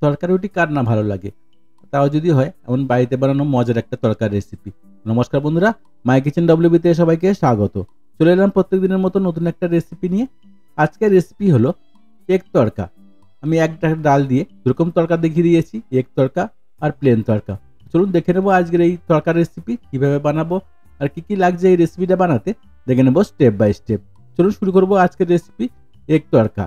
তরকারি রুটি কার না ভালো লাগে, তাও যদি হয় এমন বাড়িতে বানানো মজার একটা তরকারি রেসিপি। নমস্কার বন্ধুরা, মাই কিচেন ডব্লিউবিতে সবাইকে স্বাগত। চলে এলাম প্রত্যেক দিনের মতো নতুন একটা রেসিপি নিয়ে। আজকের রেসিপি হলো এগ তরকা। আমি একটা ডাল দিয়ে দুরকম তরকা দেখিয়ে দিয়েছি, এগ তরকা আর প্লেন তরকা। চলুন দেখে নেবো আজকের এই তরকার রেসিপি কিভাবে বানাবো আর কি কি লাগছে এই রেসিপিটা বানাতে, দেখে নেবো স্টেপ বাই স্টেপ। চলুন শুরু করবো আজকের রেসিপি এগ তরকা।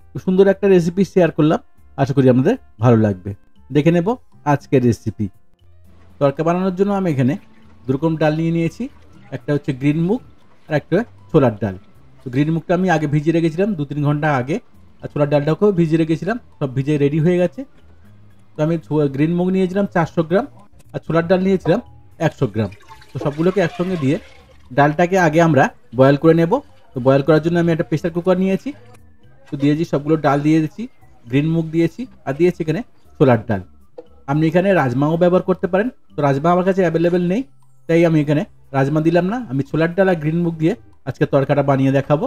খুব সুন্দর একটা রেসিপি শেয়ার করলাম, আশা করি আপনাদের ভালো লাগবে। দেখে নেব আজকের রেসিপি। তরকা বানানোর জন্য আমি এখানে দুরকম ডাল নিয়ে নিয়েছি, একটা হচ্ছে গ্রিন মুগ আর একটা ছোলার ডাল। তো গ্রিন মুগটা আমি আগে ভিজিয়ে রেখেছিলাম 2-3 ঘন্টা আগে, আর ছোলার ডালটাকেও ভিজিয়ে রেখেছিলাম, সব ভিজে রেডি হয়ে গেছে। তো আমি গ্রিন মুগ নিয়েছিলাম 400 গ্রাম আর ছোলার ডাল নিয়েছিলাম 100 গ্রাম। তো সবগুলোকে একসঙ্গে দিয়ে ডালটাকে আগে আমরা বয়েল করে নেব। তো বয়েল করার জন্য আমি একটা প্রেসার কুকার নিয়েছি, তো দিয়েছি সবগুলো ডাল দিয়ে দিয়েছি, গ্রিন মুগ দিয়েছি আর দিয়েছি এখানে ছোলার ডাল। আপনি এখানে রাজমাও ব্যবহার করতে পারেন, তো রাজমা আমার কাছে অ্যাভেলেবেল নেই, তাই আমি এখানে রাজমা দিলাম না। আমি ছোলার ডাল আর গ্রিন মুগ দিয়ে আজকে তরকাটা বানিয়ে দেখাবো।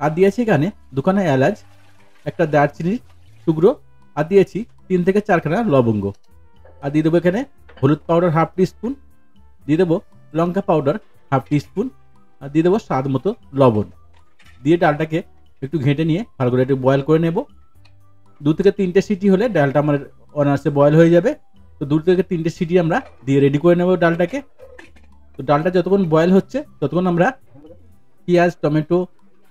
আর দিয়েছি এখানে দুখানা এলাচ, একটা দারচিনির টুকরো, আর দিয়েছি 3 থেকে 4খানা লবঙ্গ। আর দিয়ে দেবো এখানে হলুদ পাউডার 1/2 টিস্পুন, দিয়ে দেবো লঙ্কা পাউডার 1/2 টিস্পুন, আর দিয়ে দেবো স্বাদ মতো লবণ। দিয়ে ডালটাকে একটু ঘেঁটে নিয়ে ভালো করে একটু বয়েল করে নেব। 2 থেকে 3টে সিটি হলে ডালটা আমার অনায়াসে বয়েল হয়ে যাবে। তো 2 থেকে 3টে সিটি আমরা দিয়ে রেডি করে নেব ডালটাকে। তো ডালটা যতক্ষণ বয়েল হচ্ছে ততক্ষণ আমরা পেঁয়াজ, টমেটো,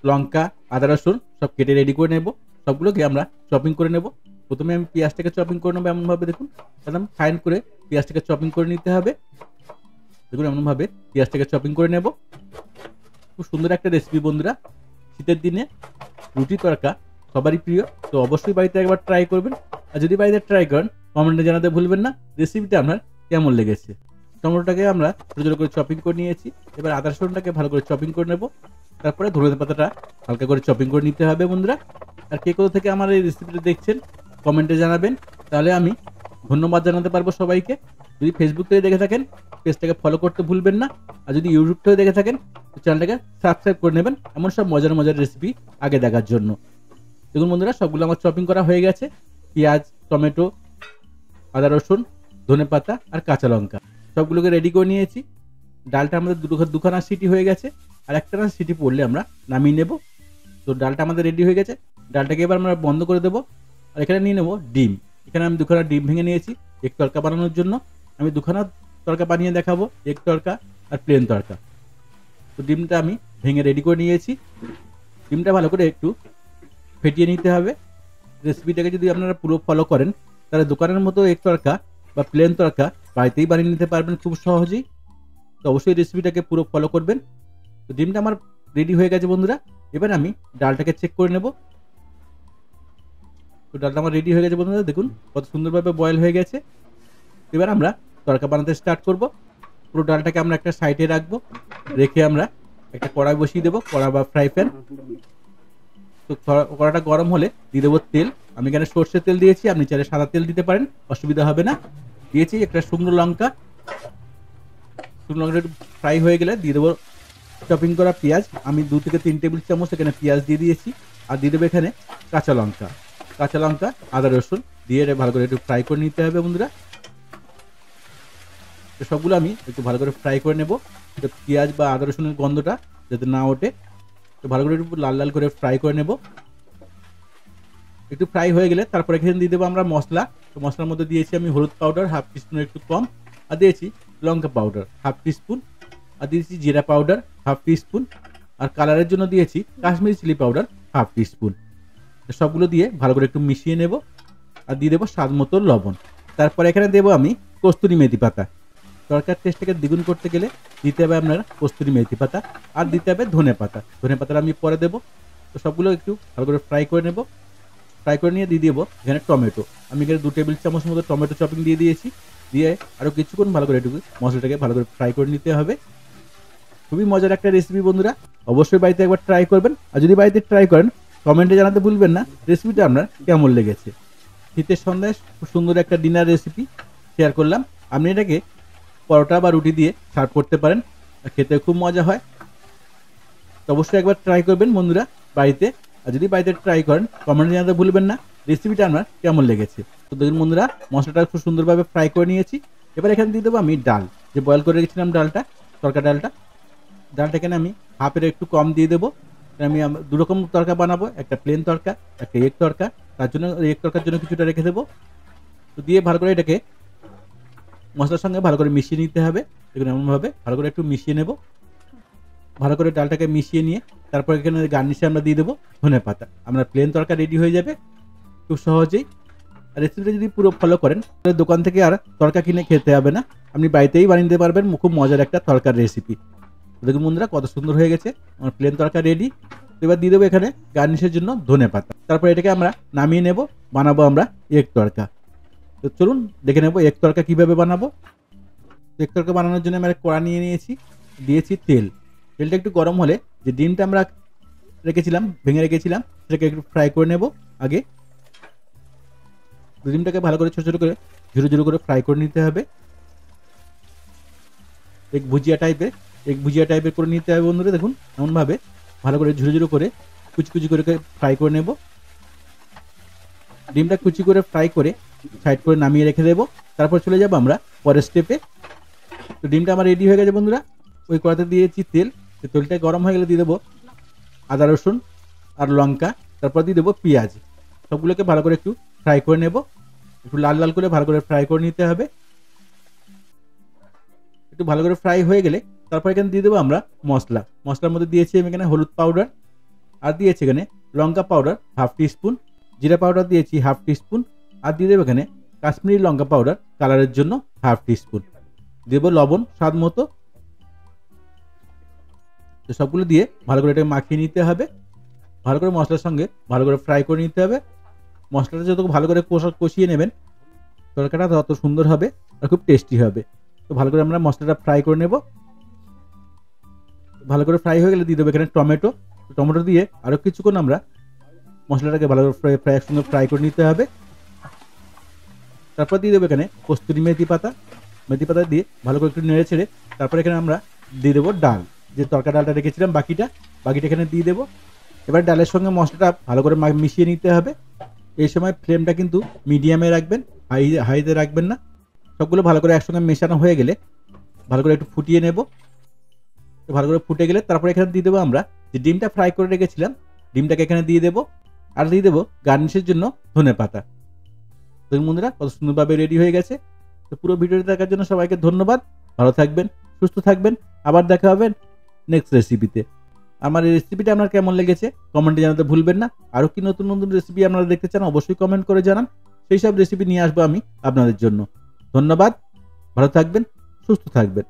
লঙ্কা, আদা, রসুন সব কেটে রেডি করে নেব। সবগুলোকে আমরা চপিং করে নেব। প্রথমে আমি পেঁয়াজটাকে চপিং করে নেবো এমনভাবে, দেখুন একদম ফাইন করে পেঁয়াজটাকে চপিং করে নিতে হবে। দেখুন এমনভাবে পেঁয়াজটাকে চপিং করে নেব। খুব সুন্দর একটা রেসিপি বন্ধুরা, শীতের দিনে রুটি তরকা সবারই প্রিয়। তো অবশ্যই বাড়িতে একবার ট্রাই করবেন, আর যদি বাড়িতে ট্রাই করেন কমেন্টে জানাতে ভুলবেন না রেসিপিটা আপনার কেমন লেগেছে। টমেটোটাকে আমরা ছোটো ছোটো করে চপিং করে নিয়েছি, এবার আদা রসুনটাকে ভালো করে চপিং করে নেব। তারপরে ধনে পাতাটা হালকা করে চপিং করে নিতে হবে বন্ধুরা। আর কে কোথা থেকে আমার এই রেসিপিটা দেখছেন কমেন্টে জানাবেন, তাহলে আমি ধন্যবাদ জানাতে পারবো সবাইকে। যদি ফেসবুক থেকে দেখে থাকেন পেজটাকে ফলো করতে ভুলবেন না, আর যদি ইউটিউব থেকে দেখে থাকেন চ্যানেলটাকে সাবস্ক্রাইব করে নেবেন এমন সব মজার মজার রেসিপি আগে দেখার জন্য। দেখুন বন্ধুরা সবগুলো আমার চপিং করা হয়ে গেছে, পেঁয়াজ, টমেটো, আদা রসুন, ধনে পাতা আর কাঁচা লঙ্কা সবগুলোকে রেডি করে নিয়েছি। ডালটা আমাদের দুখানা সিটি হয়ে গেছে, আর একটানা সিটি পড়লে আমরা নামিয়ে নেব। তো ডালটা আমাদের রেডি হয়ে গেছে, ডালটাকে এবার আমরা বন্ধ করে দেবো। আর এখানে নিয়ে নেবো ডিম। এখানে আমি 2খানা ডিম ভেঙে নিয়েছি এগ তরকা বানানোর জন্য। আমি 2খানা তরকা বানিয়ে দেখাবো, এগ তরকা আর প্লেন তরকা। তো ডিমটা আমি ভেঙে রেডি করে নিয়েছি। ডিমটা ভালো করে একটু ফেটিয়ে নিতে হবে। রেসিপিটাকে যদি আপনারা পুরো ফলো করেন তাহলে দোকানের মতো এগ তরকা বা প্লেন তরকা বাড়িতেই বানিয়ে নিতে পারবেন খুব সহজেই। তো অবশ্যই রেসিপিটাকে পুরো ফলো করবেন। তো ডিমটা আমার রেডি হয়ে গেছে বন্ধুরা, এবার আমি ডালটাকে চেক করে নেব। তো ডালটা আমার রেডি হয়ে গেছে বন্ধুরা, দেখুন কত সুন্দরভাবে বয়েল হয়ে গেছে। এবার আমরা তরকা বানাতে স্টার্ট করব। পুরো ডালটাকে আমরা একটা সাইডে রাখবো, রেখে আমরা একটা কড়াই বসিয়ে দেবো, কড়া বা ফ্রাই প্যান। তো কড়াটা গরম হলে দিয়ে দেবো তেল। আমি এখানে সর্ষের তেল দিয়েছি, আপনি চাইলে সাদা তেল দিতে পারেন, অসুবিধা হবে না। দিয়েছি একটা শুকনো লঙ্কা। শুকনো লঙ্কাটা একটু ফ্রাই হয়ে গেলে দিয়ে দেবো চপিং করা পেঁয়াজ। আমি 2 থেকে 3 টেবিল চামচ এখানে পেঁয়াজ দিয়ে দিয়েছি। আর দিয়ে দেবো এখানে কাঁচা লঙ্কা, আদা রসুন দিয়ে ভালো করে একটু ফ্রাই করে নিতে হবে বন্ধুরা। তো সবগুলো আমি একটু ভালো করে ফ্রাই করে নেব, পেঁয়াজ বা আদা রসুনের গন্ধটা যাতে না ওঠে। তো ভালো করে একটু লাল লাল করে ফ্রাই করে নেব। একটু ফ্রাই হয়ে গেলে তারপরে এখানে দিয়ে দেবো আমরা মশলা। তো মশলার মধ্যে দিয়েছি আমি হলুদ পাউডার 1/2 টিস্পুনের একটু কম, আর দিয়েছি লঙ্কা পাউডার 1/2 টিস্পুন, আর দিয়েছি জিরা পাউডার 1/2 টিস্পুন, আর কালারের জন্য দিয়েছি কাশ্মীরি চিলি পাউডার 1/2 টিস্পুন। সবগুলো দিয়ে ভালো করে একটু মিশিয়ে নেব, আর দিয়ে দেবো স্বাদ মতো লবণ। তারপরে এখানে দেবো আমি কস্তুরি মেথি পাতা। তরকার টেস্টটাকে দ্বিগুণ করতে গেলে দিতে হবে আপনার কস্তুরি মেথি পাতা, আর দিতে হবে ধনে পাতা। ধনে পাতাটা আমি পরে দেবো। তো সবগুলো একটু ভালো করে ফ্রাই করে নেব। ফ্রাই করে নিয়ে দিয়ে দেবো এখানে টমেটো। আমি এখানে 2 টেবিল চামচ মতো টমেটো চপিং দিয়ে দিয়েছি। দিয়ে আরও কিছুক্ষণ ভালো করে একটু মশলাটাকে ভালো করে ফ্রাই করে নিতে হবে। খুবই মজার একটা রেসিপি বন্ধুরা, অবশ্যই বাড়িতে একবার ট্রাই করবেন। আর যদি বাড়িতে ট্রাই করেন কমেন্টে জানাতে ভুলবেন না রেসিপিটা আপনার কেমন লেগেছে। শীতের সন্ধ্যায় খুব সুন্দর একটা ডিনার রেসিপি শেয়ার করলাম। আপনি এটাকে পরোটা বা রুটি দিয়ে সার্ভ করতে পারেন, খেতে খুব মজা হয়। তো অবশ্যই একবার ট্রাই করবেন বন্ধুরা বাড়িতে। আর যদি বাড়িতে ট্রাই করেন কমেন্টে জানাতে ভুলবেন না রেসিপিটা আমার কেমন লেগেছে। তো দেখুন বন্ধুরা, মশলাটা খুব সুন্দরভাবে ফ্রাই করে নিয়েছি। এবার এখানে দিয়ে দেবো আমি ডাল, যে বয়েল করে রেখেছিলাম ডালটা, তরকা ডালটা। ডালটা এখানে আমি হাফের একটু কম দিয়ে দেবো। আমি দু রকম তরকা বানাবো, একটা প্লেন তরকা, একটা এগ তরকা। তার জন্য এগ তরকার জন্য কিছুটা রেখে দেবো। তো দিয়ে ভালো করে এটাকে মশলার সঙ্গে ভালো করে মিশিয়ে নিতে হবে। দেখুন এমনভাবে ভালো করে একটু মিশিয়ে নেব। ভালো করে ডালটাকে মিশিয়ে নিয়ে তারপর এখানে গার্নিশে আমরা দিয়ে দেবো ধনেপাতা। আমরা প্লেন তরকা রেডি হয়ে যাবে খুব সহজেই। আর রেসিপিটা যদি পুরো ফলো করেন তাহলে দোকান থেকে আর তরকা কিনে খেতে হবে না, আপনি বাড়িতেই বানিয়ে নিতে পারবেন খুব মজার একটা তরকার রেসিপি। দেখুন বন্ধুরা কত সুন্দর হয়ে গেছে আমার প্লেন তরকা রেডি। এবার দিয়ে দেবো এখানে গার্নিশের জন্য ধনেপাতা। তারপর এটাকে আমরা নামিয়ে নেব, বানাবো আমরা এগ তরকা। তো চলুন দেখে নেবো এগ তরকা কীভাবে বানাবো। এগ তরকা বানানোর জন্য আমরা কড়া নিয়ে নিয়েছি, দিয়েছি তেল। তেলটা একটু গরম হলে যে ডিমটা আমরা ভেঙে রেখেছিলাম সেটাকে একটু ফ্রাই করে নেব আগে। ডিমটাকে ভালো করে ছোটো ছোটো করে ঝুরো ঝুরো করে ফ্রাই করে নিতে হবে। এক ভুজিয়া টাইপের করে নিতে হবে বন্ধুরা। দেখুন এমনভাবে ভালো করে ঝুরো ঝুরো করে কুচি কুচি করে ফ্রাই করে নেব। ডিমটা কুচি করে ফ্রাই করে সাইড করে নামিয়ে রেখে দেবো। তারপর চলে যাব আমরা পরের স্টেপে। তো ডিমটা আমার রেডি হয়ে গেছে বন্ধুরা। ওই কড়াতে দিয়েছি তেল, তেলটা গরম হয়ে গেলে দিয়ে দেবো আদা রসুন আর লঙ্কা, তারপর দিয়ে দেবো পেঁয়াজ। সবগুলোকে ভালো করে একটু ফ্রাই করে নেব, একটু লাল লাল করে ভালো করে ফ্রাই করে নিতে হবে। একটু ভালো করে ফ্রাই হয়ে গেলে তারপর এখানে দিয়ে দেবো আমরা মশলার মধ্যে দিয়েছি আমি এখানে হলুদ পাউডার, আর দিয়েছি এখানে লঙ্কা পাউডার হাফ টিস্পুন, জিরা পাউডার দিয়েছি হাফ টিস্পুন, আর দিয়ে দেবো এখানে কাশ্মীরি লঙ্কা পাউডার কালারের জন্য হাফ টিস্পুন, দেবো লবণ স্বাদ মতো। তো সবগুলো দিয়ে ভালো করে এটাকে মাখিয়ে নিতে হবে। ভালো করে মশলার সঙ্গে ভালো করে ফ্রাই করে নিতে হবে। মশলাটা যত ভালো করে কষিয়ে নেবেন তরকারিটা তত সুন্দর হবে আর খুব টেস্টি হবে। তো ভালো করে আমরা মশলাটা ফ্রাই করে নেব। ভালো করে ফ্রাই হয়ে গেলে দিয়ে দেবো এখানে টমেটো দিয়ে আরও কিছুক্ষণ আমরা মশলাটাকে ভালো করে একসঙ্গে ফ্রাই করে নিতে হবে। তারপর দিয়ে দেবো এখানে কস্তুরি মেথি পাতা দিয়ে ভালো করে একটু নেড়ে ছেড়ে তারপর এখানে আমরা দিয়ে দেবো ডাল, যে তরকা ডালটা রেখেছিলাম বাকিটা এখানে দিয়ে দেবো। এবার ডালের সঙ্গে মশলাটা ভালো করে মিশিয়ে নিতে হবে। এই সময় ফ্লেমটা কিন্তু মিডিয়ামে রাখবেন, হাইতে রাখবেন না। সবগুলো ভালো করে একসঙ্গে মেশানো হয়ে গেলে ভালো করে একটু ফুটিয়ে নেব। ভালো করে ফুটে গেলে তারপর এখানে দিয়ে দেবো আমরা যে ডিমটা ফ্রাই করে রেখেছিলাম, ডিমটাকে এখানে দিয়ে দেবো। আর দিয়ে দেবো গার্নিশের জন্য ধনেপাতা। দেখুন বন্ধুরা কত সুন্দরভাবে রেডি হয়ে গেছে। তো পুরো ভিডিওটি দেখার জন্য সবাইকে ধন্যবাদ। ভালো থাকবেন, সুস্থ থাকবেন। আবার দেখা হবে নেক্সট রেসিপিতে। আমার এই রেসিপিটা আপনার কেমন লেগেছে কমেন্টে জানাতে ভুলবেন না। আরও কি নতুন নতুন রেসিপি আপনারা দেখতে চান অবশ্যই কমেন্ট করে জানান, সেই সব রেসিপি নিয়ে আসবো আমি আপনাদের জন্য। ধন্যবাদ, ভালো থাকবেন, সুস্থ থাকবেন।